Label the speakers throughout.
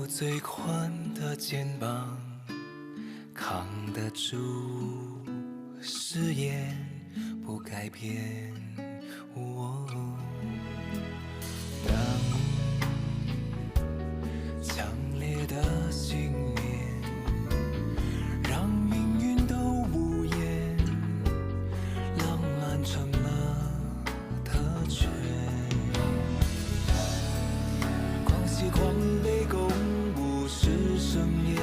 Speaker 1: 最宽的肩膀，扛得住誓言不改变。当强烈的信念让命运都无言，浪漫成了特权。狂喜狂悲公布是盛宴，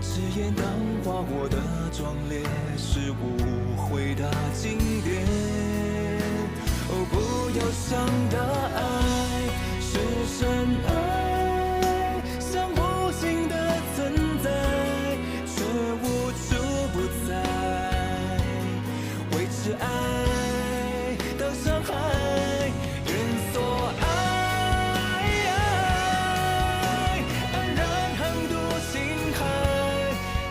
Speaker 1: 誓言当花火的壮烈，是无悔的经典。哦，不要想的爱是深爱，像无形的存在，却无处不在，维持爱的伤害，愿所爱。安然横渡星海，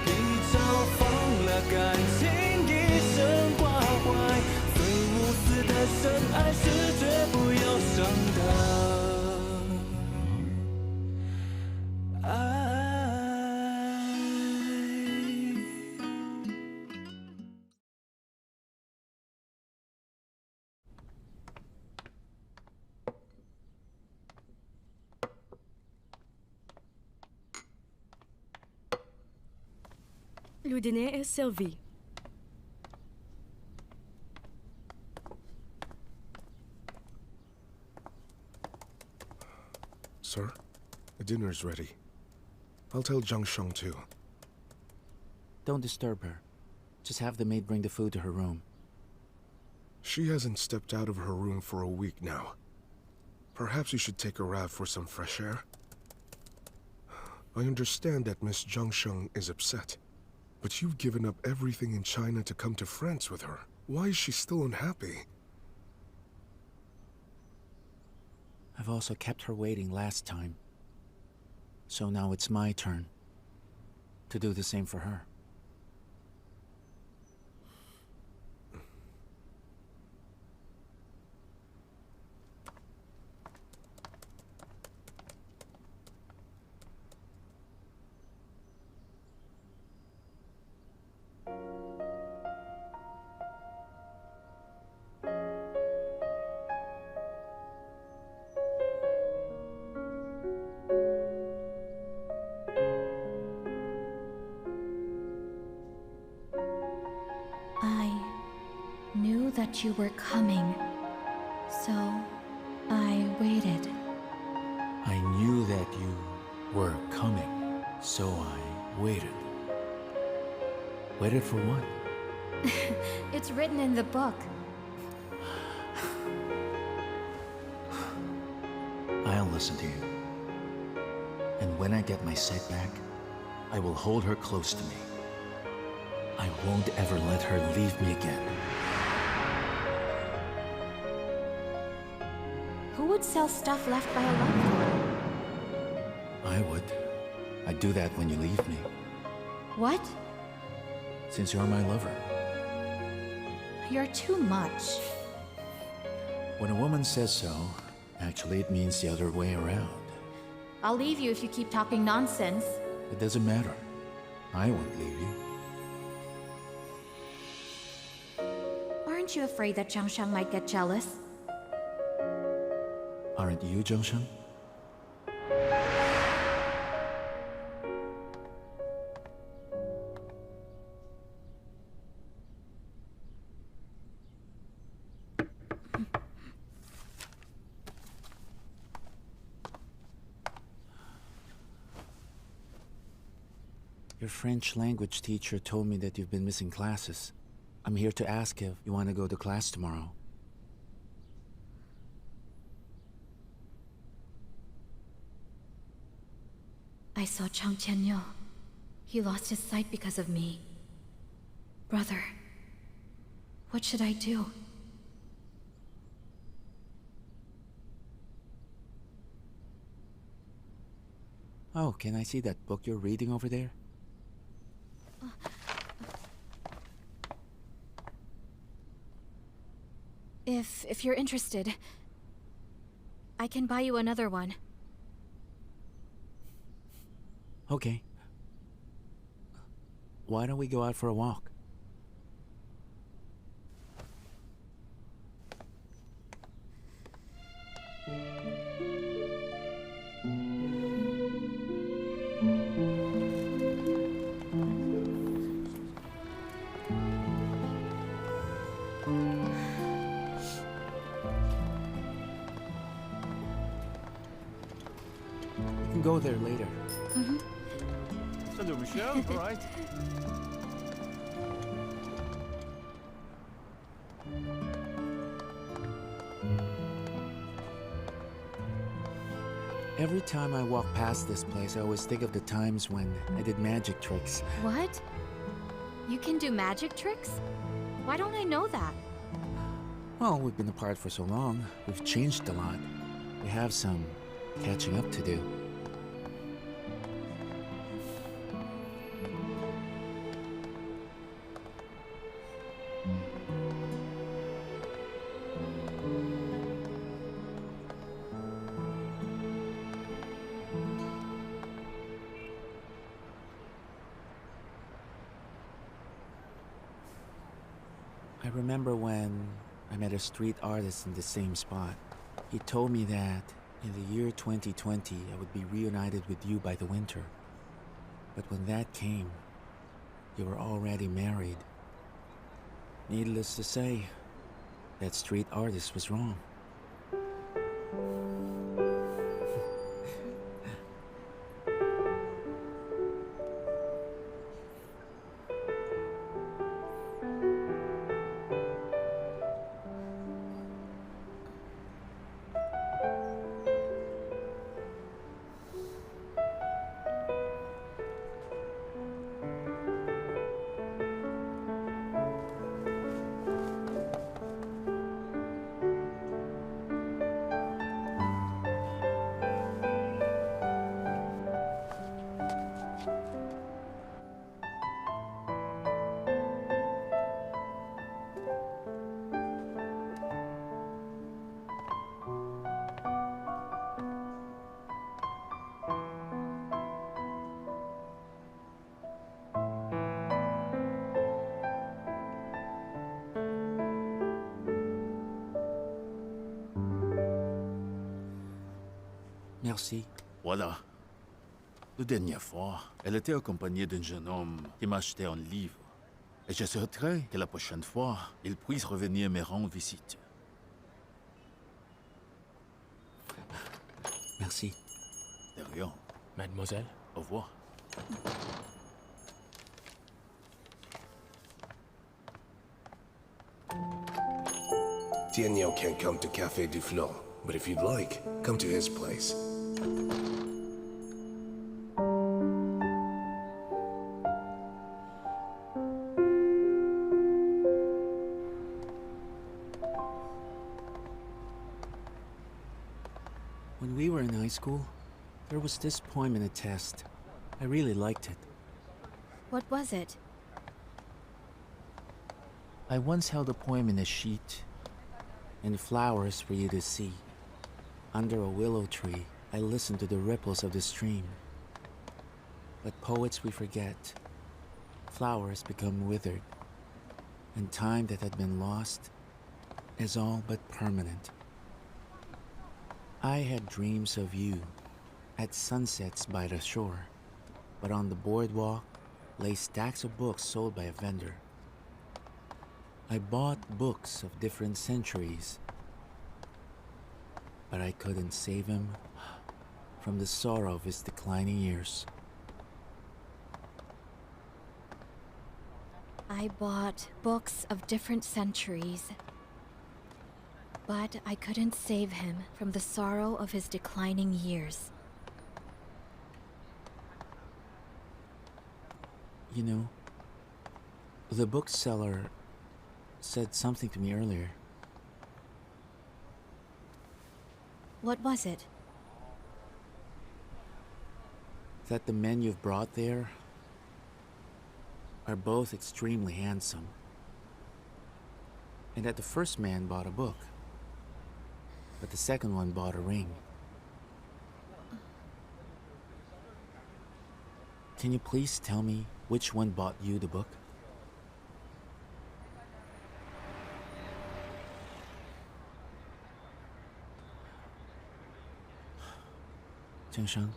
Speaker 1: 一朝放了感情，一生挂怀。最无私的深爱是绝不要伤的爱。
Speaker 2: Le dîner est servi.
Speaker 3: Sir, the dinner's ready. I'll tell Zhang Sheng too.
Speaker 4: Don't disturb her. Just have the maid bring the food to her room.
Speaker 3: She hasn't stepped out of her room for a week now. Perhaps you should take her out for some fresh air? I understand that Miss Zhang Sheng is upset, but you've given up everything in China to come to France with her. Why is she still unhappy?
Speaker 4: I've also kept her waiting last time. So now it's my turn to do the same for her.
Speaker 5: I knew that you were coming, so I waited.
Speaker 4: I knew that you were coming, so I waited. Waited for what?
Speaker 5: It's written in the book.
Speaker 4: I'll listen to you. And when I get my sight back, I will hold her close to me. I won't ever let her leave me again.
Speaker 5: Who would sell stuff left by a loved one?
Speaker 4: I would. I'd do that when you leave me,
Speaker 5: What?
Speaker 4: since you're my lover.
Speaker 5: You're too much.
Speaker 4: When a woman says so, actually it means the other way around.
Speaker 5: I'll leave you if you keep talking nonsense.
Speaker 4: It doesn't matter. I won't leave you.
Speaker 5: Aren't you afraid that Zhang Shang might get jealous?
Speaker 4: Aren't you, Zhongshan? Your French language teacher told me that you've been missing classes. I'm here to ask if you want to go to class tomorrow.
Speaker 5: I saw Chang Tianyo. He lost his sight because of me. Brother, what should I do?
Speaker 4: Oh, can I see that book you're reading over there?
Speaker 5: If you're interested, I can buy you another one.
Speaker 4: Okay. Why don't we go out for a walk? We can go there later.
Speaker 2: Hello, Michelle. All right.
Speaker 4: Every time I walk past this place, I always think of the times when I did magic tricks.
Speaker 5: What? You can do magic tricks? Why don't I know that?
Speaker 4: Well, we've been apart for so long. We've changed a lot. We have some catching up to do. I remember when I met a street artist in the same spot. He told me that in the year 2020, I would be reunited with you by the winter. But when that came, you were already married. Needless to say, that street artist was wrong. Merci.
Speaker 2: Voilà. La dernière fois, elle était accompagnée d'un jeune homme qui m'achetait un livre. Et je souhaiterais que la prochaine fois, il puisse revenir me rendre visite.
Speaker 4: Merci.
Speaker 2: De rien.
Speaker 6: Mademoiselle?
Speaker 2: Au revoir.
Speaker 3: Tianyo can't come to Café du Flon, but if you'd like, come to his place.
Speaker 4: When we were in high school, there was this poem in a test. I really liked it.
Speaker 5: What was it?
Speaker 4: I once held a poem in a sheet, and flowers for you to see. Under a willow tree, I listened to the ripples of the stream. But poets we forget. Flowers become withered, and time that had been lost is all but permanent. I had dreams of you at sunsets by the shore, but on the boardwalk lay stacks of books sold by a vendor. I bought books of different centuries, but I couldn't save him from the sorrow of his declining years.
Speaker 5: I bought books of different centuries, but I couldn't save him from the sorrow of his declining years.
Speaker 4: You know, the bookseller said something to me earlier.
Speaker 5: What was it?
Speaker 4: That the men you've brought there are both extremely handsome. And that the first man bought a book, but the second one bought a ring. Can you please tell me which one bought you the book? Zhengsheng,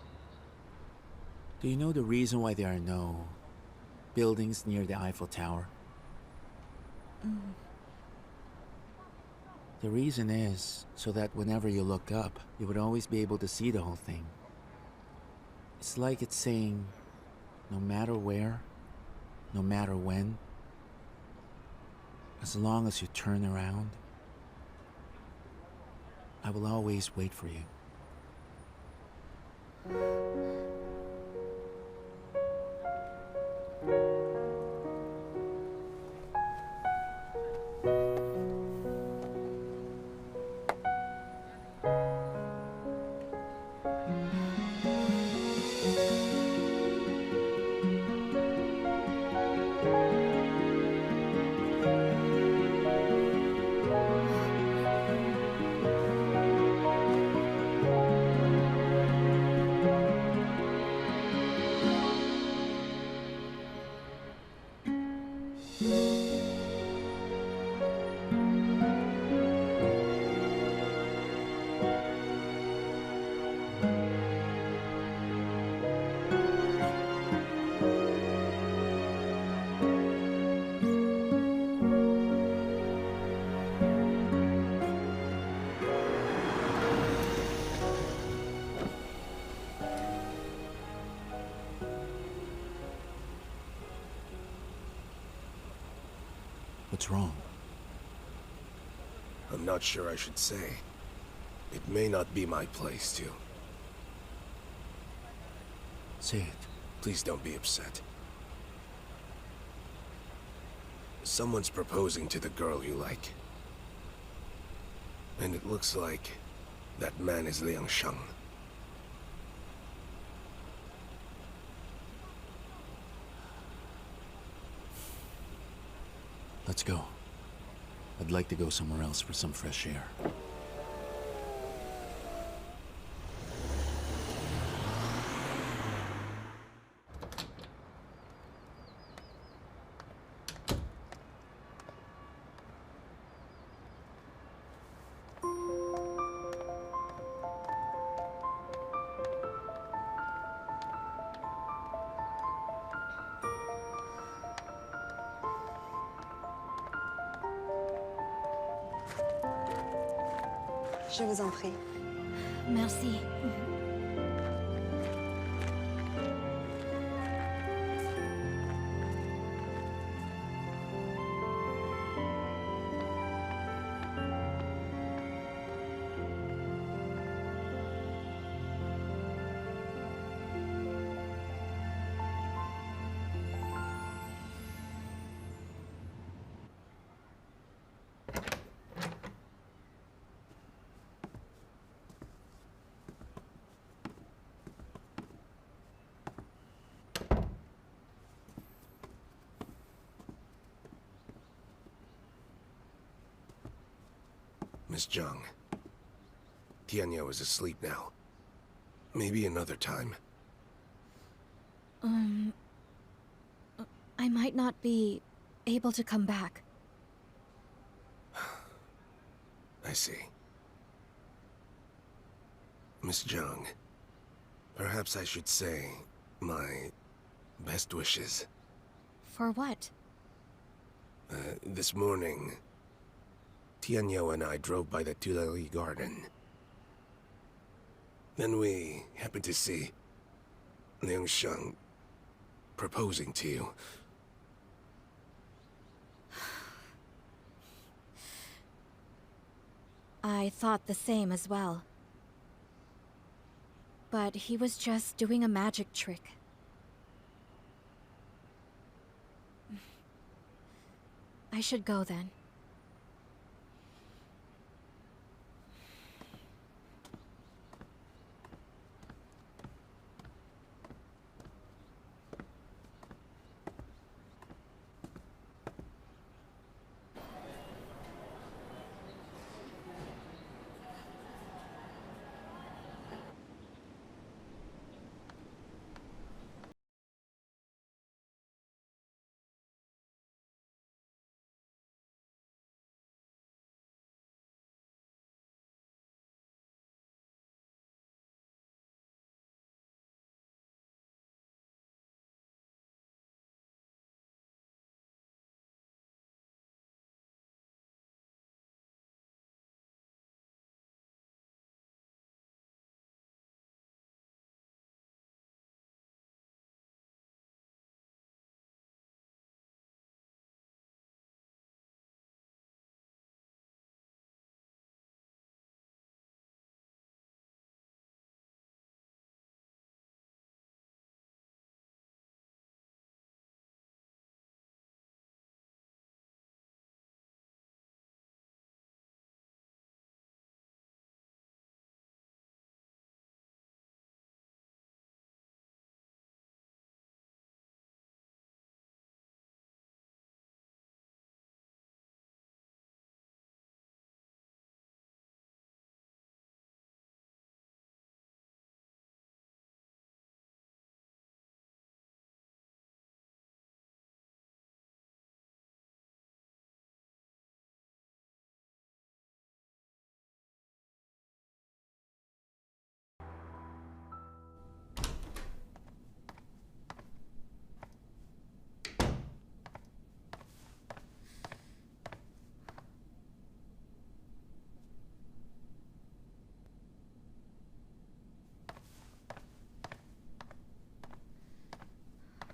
Speaker 4: do you know the reason why there are no buildings near the Eiffel Tower? The reason is so that whenever you look up, you would always be able to see the whole thing. It's like it's saying, no matter where, no matter when, as long as you turn around, I will always wait for you. What's wrong?
Speaker 3: I'm not sure I should say. It may not be my place to.
Speaker 4: Say it.
Speaker 3: Please don't be upset. Someone's proposing to the girl you like. And it looks like that man is Liang Sheng.
Speaker 4: Let's go. I'd like to go somewhere else for some fresh air.
Speaker 6: Je vous en prie.
Speaker 5: Merci.
Speaker 3: Miss Zhang. Tianyo is asleep now. Maybe another time.
Speaker 5: I might not be able to come back.
Speaker 3: I see. Miss Zhang, perhaps I should say my best wishes.
Speaker 5: For what?
Speaker 3: This morning, Tianyo and I drove by the Tuileries Garden. Then we happened to see Liang Sheng proposing to you.
Speaker 5: I thought the same as well. But he was just doing a magic trick. I should go then.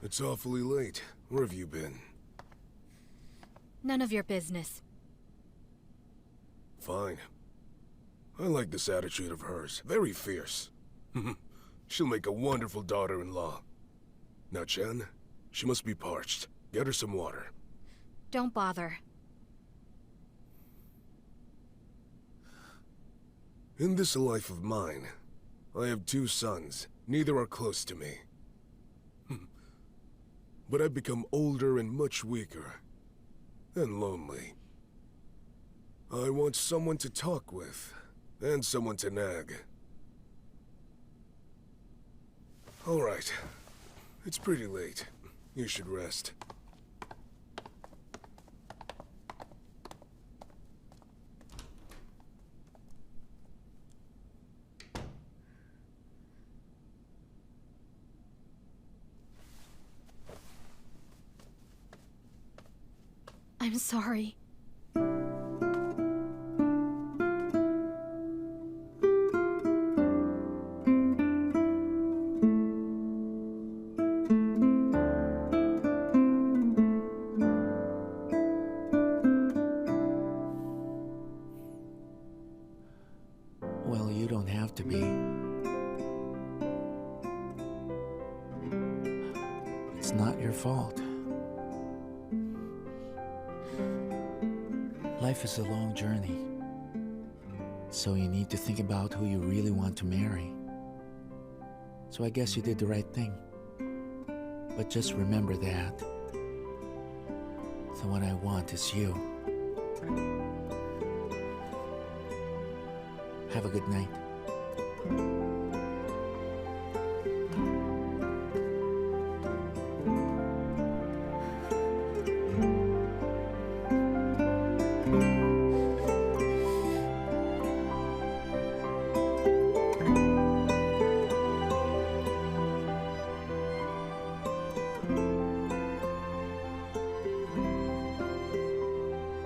Speaker 3: It's awfully late. Where have you been?
Speaker 5: None of your business.
Speaker 3: Fine. I like this attitude of hers. Very fierce. She'll make a wonderful daughter-in-law. Now, Chen, she must be parched. Get her some water.
Speaker 5: Don't bother.
Speaker 3: In this life of mine, I have 2 sons. Neither are close to me. But I've become older and much weaker. And lonely. I want someone to talk with. And someone to nag. All right. It's pretty late. You should rest.
Speaker 5: I'm sorry.
Speaker 4: Well, you don't have to be. It's not your fault. Life is a long journey. So you need to think about who you really want to marry. So I guess you did the right thing. But just remember that the one I want is you. Have a good night.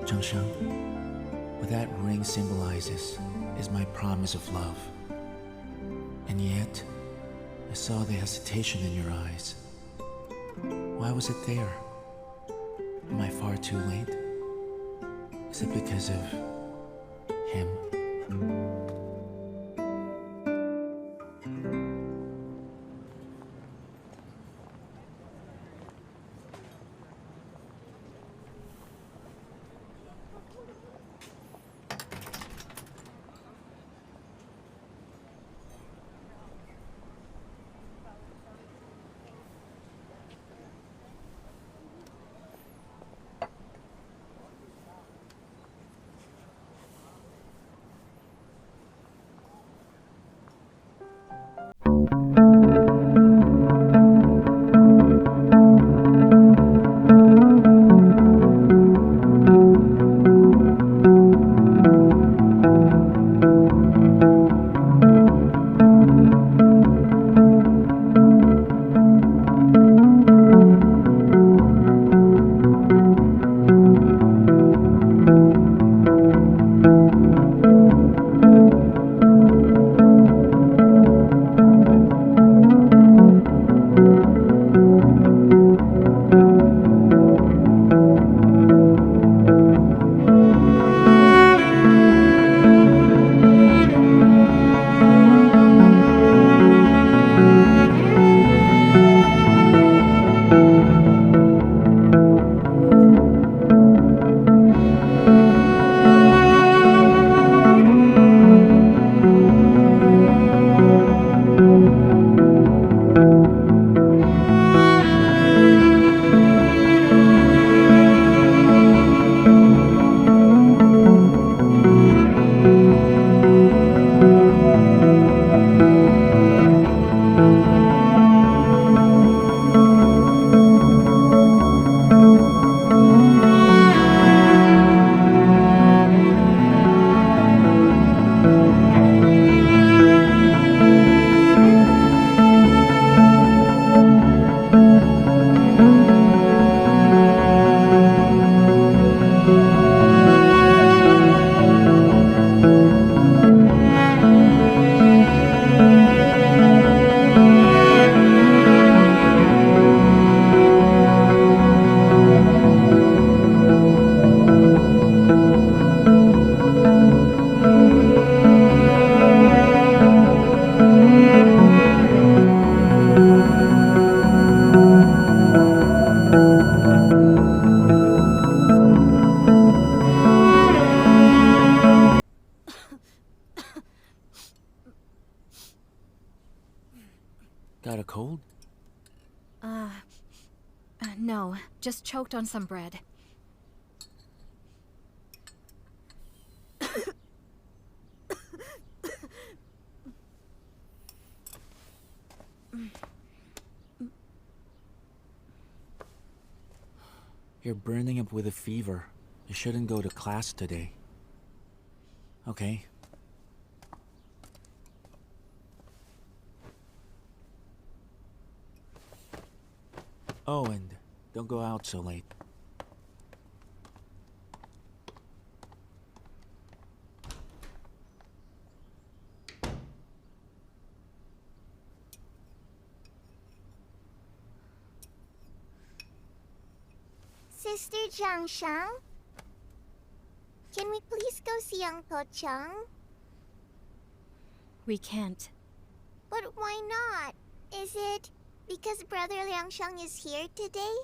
Speaker 4: Zhengsheng, what that ring symbolizes is my promise of love. And yet, I saw the hesitation in your eyes. Why was it there? Am I far too late? Is it because of him? a cold?
Speaker 5: No, just choked on some bread.
Speaker 4: You're burning up with a fever. You shouldn't go to class today. Okay. Oh, and don't go out so late.
Speaker 7: Sister Jiangsheng? Can we please go see Uncle Cheng?
Speaker 5: We can't.
Speaker 7: But why not? Is it because Brother Liangsheng is here today?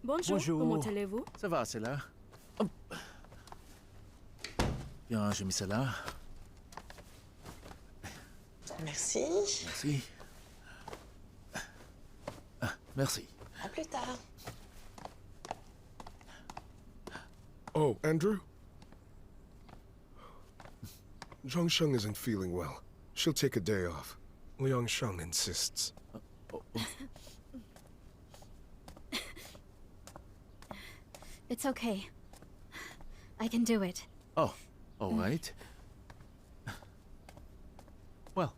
Speaker 8: Bonjour,
Speaker 2: Bonjour.
Speaker 8: comment allez-vous?
Speaker 2: Ça va, c'est là? Hop. Bien, j'ai mis ça là.
Speaker 6: Merci.
Speaker 2: Merci. Merci.
Speaker 6: À plus tard.
Speaker 3: Oh, Andrew? Zhongsheng isn't feeling well. She'll take a day off. Liangsheng insists.
Speaker 5: It's okay. I can do it.
Speaker 2: Oh, all right. Well.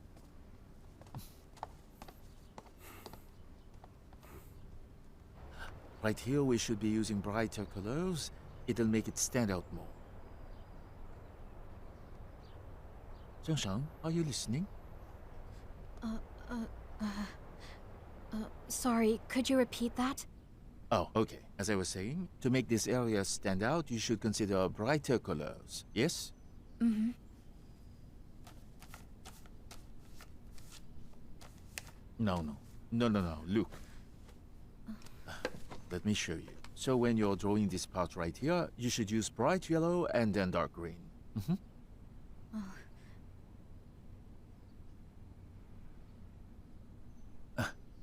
Speaker 2: Right here, we should be using brighter colors. It'll make it stand out more. Zhongsheng, are you listening?
Speaker 5: Sorry, could you repeat that?
Speaker 2: Oh, okay. As I was saying, to make this area stand out, you should consider brighter colors. Yes?
Speaker 5: Mm-hmm.
Speaker 2: No. Look. Let me show you. So when you're drawing this part right here, you should use bright yellow and then dark green. Mm-hmm.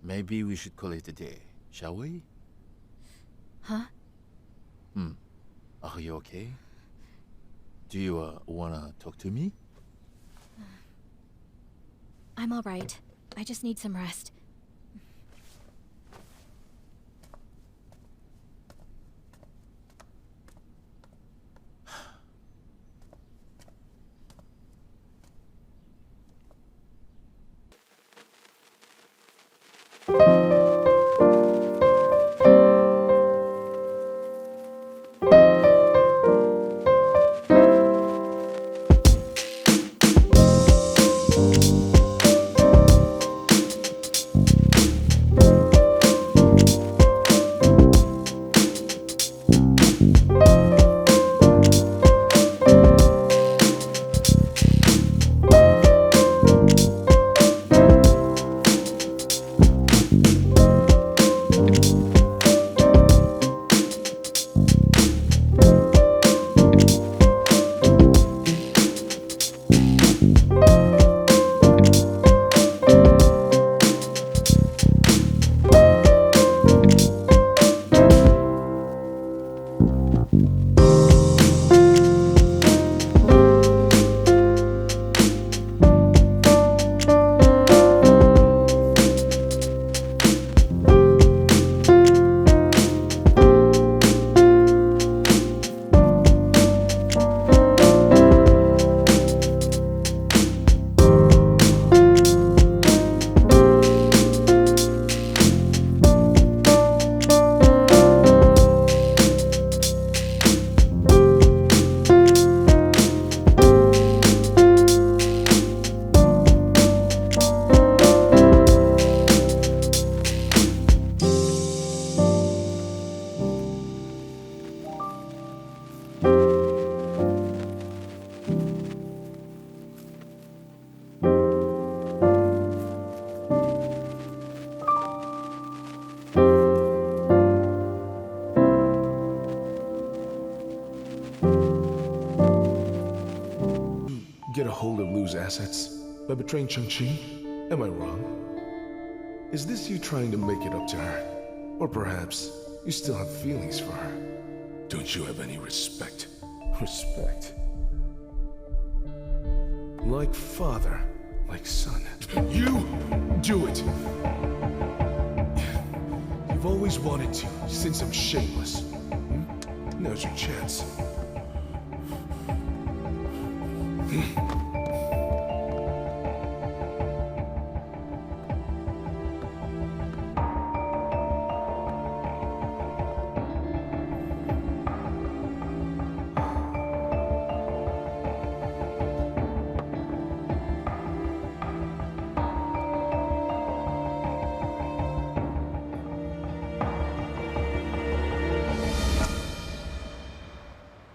Speaker 2: Maybe we should call it a day, shall we?
Speaker 5: Huh?
Speaker 2: Are you okay? Do you wanna talk to me?
Speaker 5: I'm all right. I just need some rest.
Speaker 3: assets by betraying Changqing? Am I wrong? Is this you trying to make it up to her? Or perhaps you still have feelings for her? Don't you have any respect? Respect? Like father, like son. You do it! You've always wanted to, since I'm shameless. Now's your chance.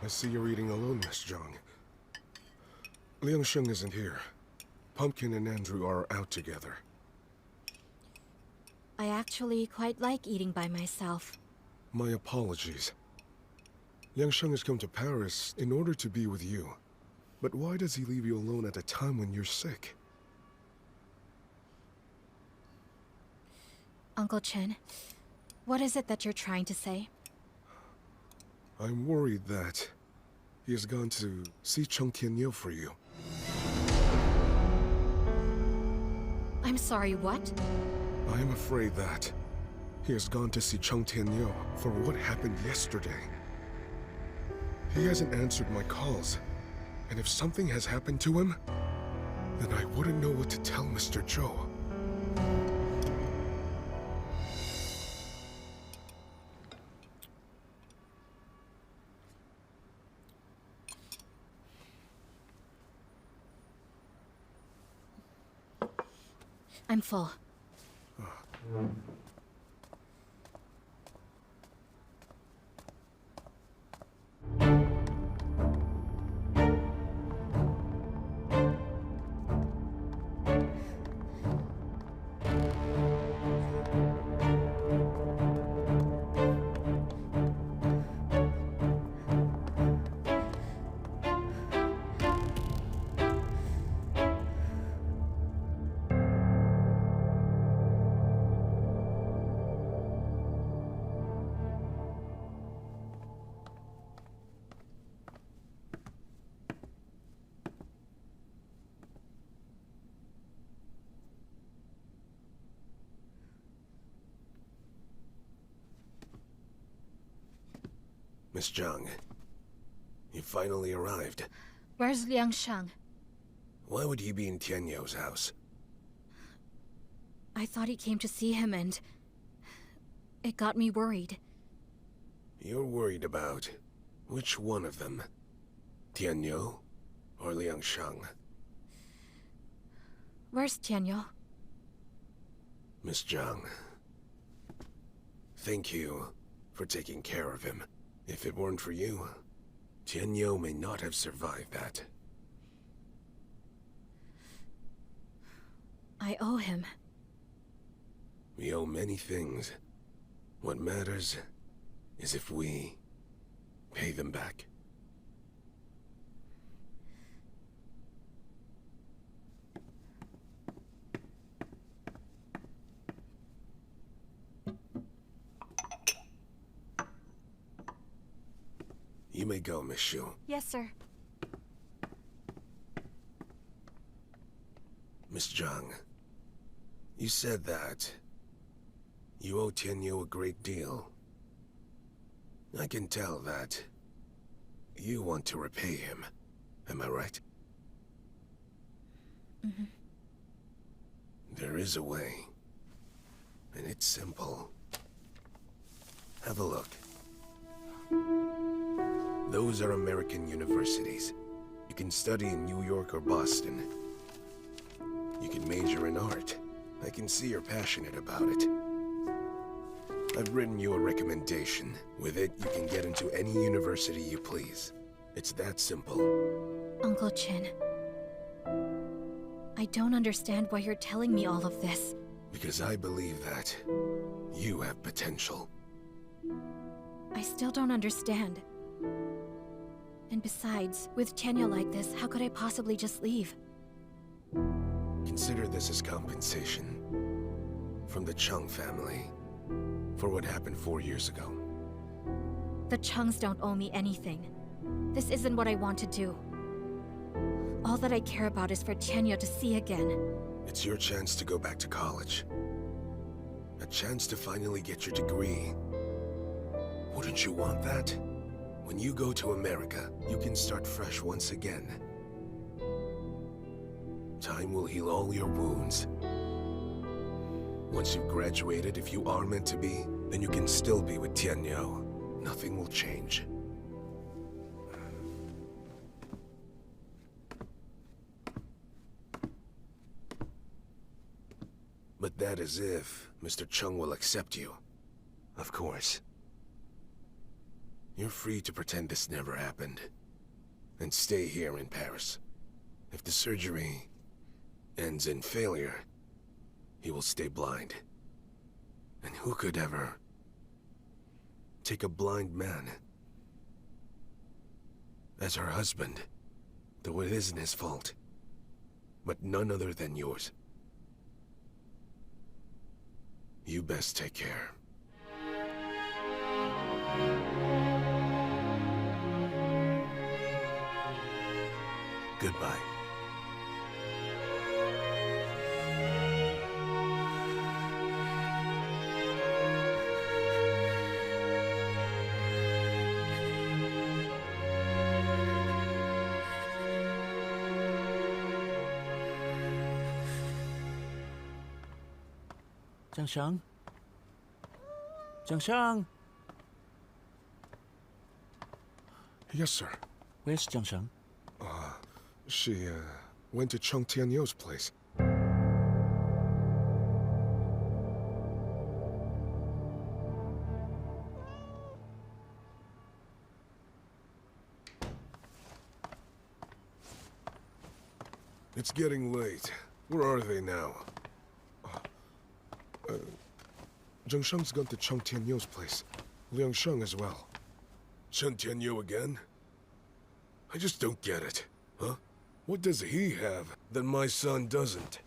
Speaker 3: I see you're eating alone, Miss Zhang. Liangsheng isn't here. Pumpkin and Andrew are out together.
Speaker 5: I actually quite like eating by myself.
Speaker 3: My apologies. Liangsheng has come to Paris in order to be with you. But why does he leave you alone at a time when you're sick?
Speaker 5: Uncle Chen, what is it that you're trying to say?
Speaker 3: I'm worried that he has gone to see Cheng Tianyou for you.
Speaker 5: I'm sorry, what?
Speaker 3: I am afraid that he has gone to see Cheng Tianyou for what happened yesterday. He hasn't answered my calls, and if something has happened to him, then I wouldn't know what to tell Mr. Zhou.
Speaker 5: I'm full.
Speaker 3: Miss Zhang, you finally arrived.
Speaker 5: Where's Liangsheng?
Speaker 3: Why would he be in Tianyou's house?
Speaker 5: I thought he came to see him and... it got me worried.
Speaker 3: You're worried about which one of them? Tianyou or Liangsheng?
Speaker 5: Where's Tianyou?
Speaker 3: Miss Zhang, thank you for taking care of him. If it weren't for you, Tianyou may not have survived that.
Speaker 5: I owe him.
Speaker 3: We owe many things. What matters is if we pay them back. You may go, Miss Xu.
Speaker 5: Yes, sir.
Speaker 3: Miss Zhang, you said that you owe Tianyou a great deal. I can tell that you want to repay him. Am I right?
Speaker 5: Mm-hmm.
Speaker 3: There is a way, and it's simple. Have a look. Those are American universities. You can study in New York or Boston. You can major in art. I can see you're passionate about it. I've written you a recommendation. With it, you can get into any university you please. It's that simple.
Speaker 5: Uncle Chen, I don't understand why you're telling me all of this.
Speaker 3: Because I believe that you have potential.
Speaker 5: I still don't understand. And besides, with Tianyou like this, how could I possibly just leave?
Speaker 3: Consider this as compensation from the Chung family for what happened 4 years ago.
Speaker 5: The Chungs don't owe me anything. This isn't what I want to do. All that I care about is for Tianyu to see again.
Speaker 3: It's your chance to go back to college. A chance to finally get your degree. Wouldn't you want that? When you go to America, you can start fresh once again. Time will heal all your wounds. Once you've graduated, if you are meant to be, then you can still be with Tianyu. Nothing will change. But that is if Mr. Chung will accept you. Of course. You're free to pretend this never happened. And stay here in Paris. If the surgery ends in failure, he will stay blind. And who could ever take a blind man as her husband, though it isn't his fault, but none other than yours? You best take care. Goodbye.
Speaker 4: Zhangsheng? Zhangsheng?
Speaker 3: Yes, sir.
Speaker 4: Where's Zhangsheng?
Speaker 3: She, went to Chung Tianyu's place. It's getting late. Where are they now? Zhangsheng's gone to Chung Tianyu's place. Liangsheng as well. Chen Tianyu again? I just don't get it. Huh? What does he have that my son doesn't?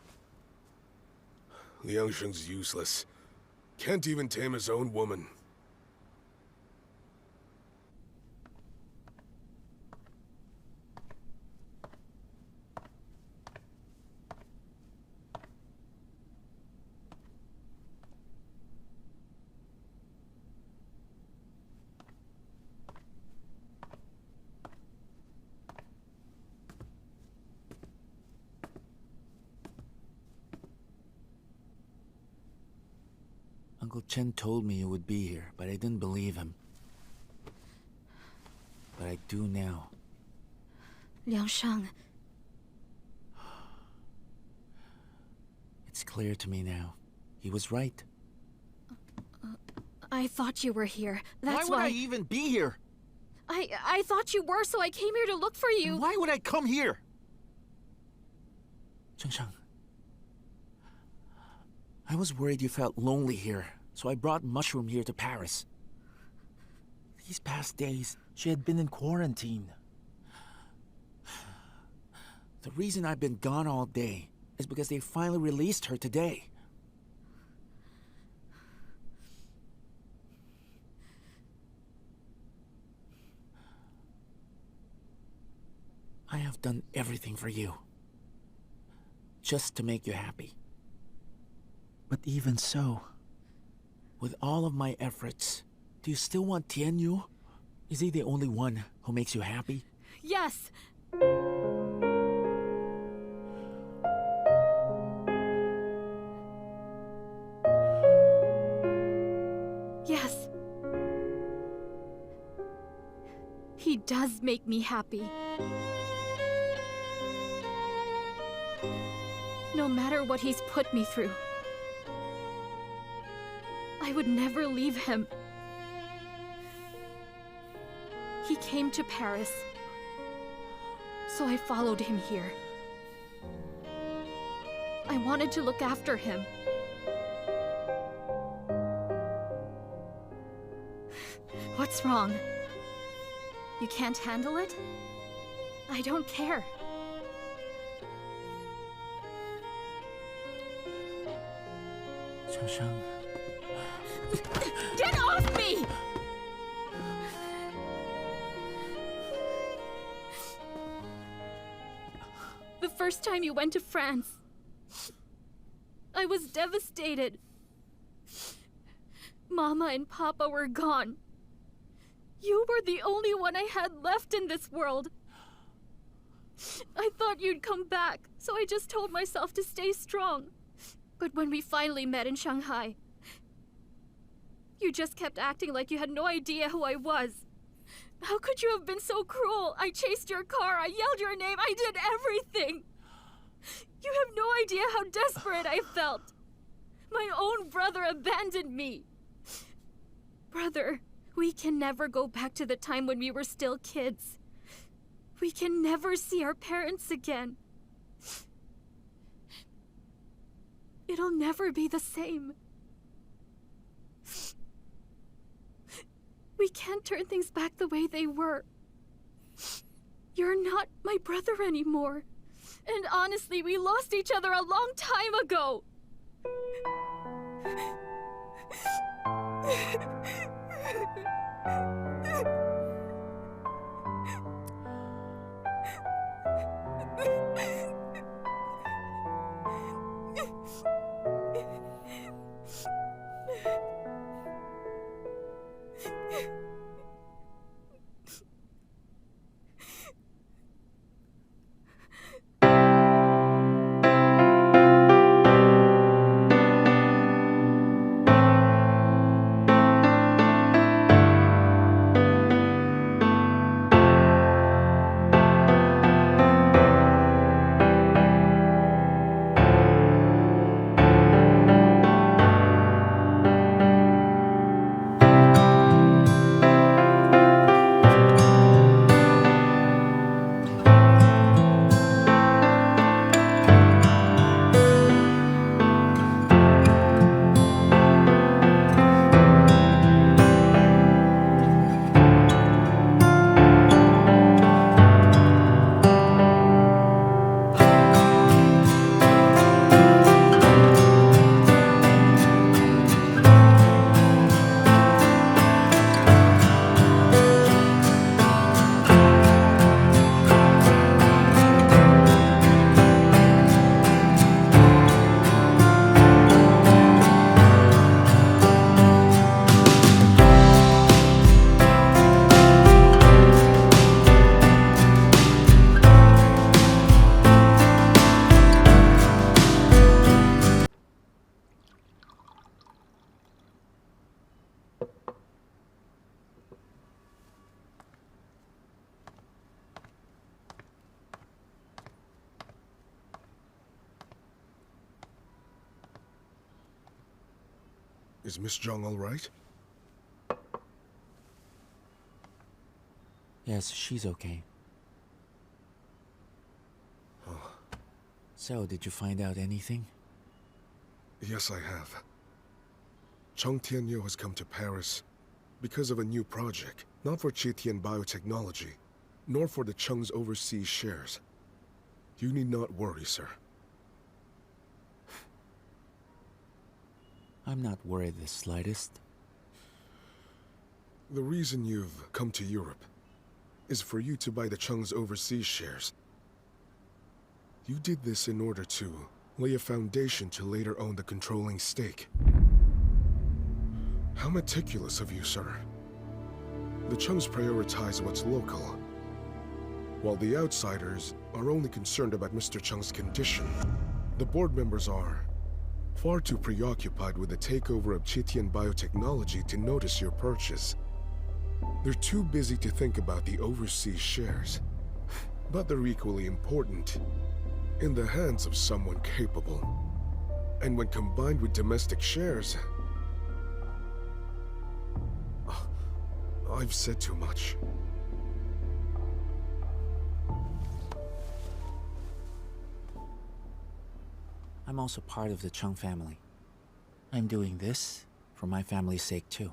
Speaker 3: Liangsheng's useless. Can't even tame his own woman.
Speaker 4: Uncle Chen told me you would be here, but I didn't believe him. But I do now.
Speaker 5: Liangsheng,
Speaker 4: It's clear to me now. He was right.
Speaker 5: I thought you were here. That's
Speaker 4: why would I even be here?
Speaker 5: I thought you were, so I came here to look for you.
Speaker 4: Why would I come here? Zhangsheng, I was worried you felt lonely here, so I brought Mushroom here to Paris. These past days, she had been in quarantine. The reason I've been gone all day is because they finally released her today. I have done everything for you, just to make you happy. But even so, with all of my efforts, do you still want Tianyu? Is he the only one who makes you happy?
Speaker 5: Yes! Yes. He does make me happy. No matter what he's put me through, I would never leave him. He came to Paris, so I followed him here. I wanted to look after him. What's wrong? You can't handle it? I don't care.
Speaker 4: Xiangsheng.
Speaker 8: Get off me! The first time you went to France, I was devastated. Mama and Papa were gone. You were the only one I had left in this world. I thought you'd come back, so I just told myself to stay strong. But when we finally met in Shanghai, you just kept acting like you had no idea who I was. How could you have been so cruel? I chased your car, I yelled your name, I did everything. You have no idea how desperate I felt. My own brother abandoned me. Brother, we can never go back to the time when we were still kids. We can never see our parents again. It'll never be the same. We can't turn things back the way they were. You're not my brother anymore. And honestly, we lost each other a long time ago.
Speaker 3: Is Miss Zhang all right?
Speaker 4: Yes, she's okay.
Speaker 3: Oh.
Speaker 4: So, did you find out anything?
Speaker 3: Yes, I have. Cheng Tianyu has come to Paris because of a new project, not for Qitian Biotechnology, nor for the Cheng's overseas shares. You need not worry, sir.
Speaker 4: I'm not worried the slightest.
Speaker 3: The reason you've come to Europe is for you to buy the Cheng's overseas shares. You did this in order to lay a foundation to later own the controlling stake. How meticulous of you, sir. The Cheng's prioritize what's local, while the outsiders are only concerned about Mr. Cheng's condition. The board members are far too preoccupied with the takeover of Qitian Biotechnology to notice your purchase. They're too busy to think about the overseas shares. But they're equally important in the hands of someone capable. And when combined with domestic shares... I've said too much.
Speaker 4: I'm also part of the Cheng family. I'm doing this for my family's sake too.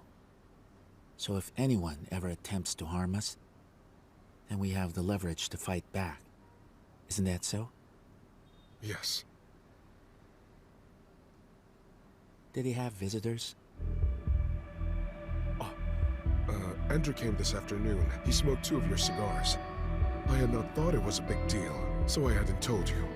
Speaker 4: So if anyone ever attempts to harm us, then we have the leverage to fight back. Isn't that so?
Speaker 3: Yes.
Speaker 4: Did he have visitors?
Speaker 3: Andrew came this afternoon. He smoked 2 of your cigars. I had not thought it was a big deal, so I hadn't told you.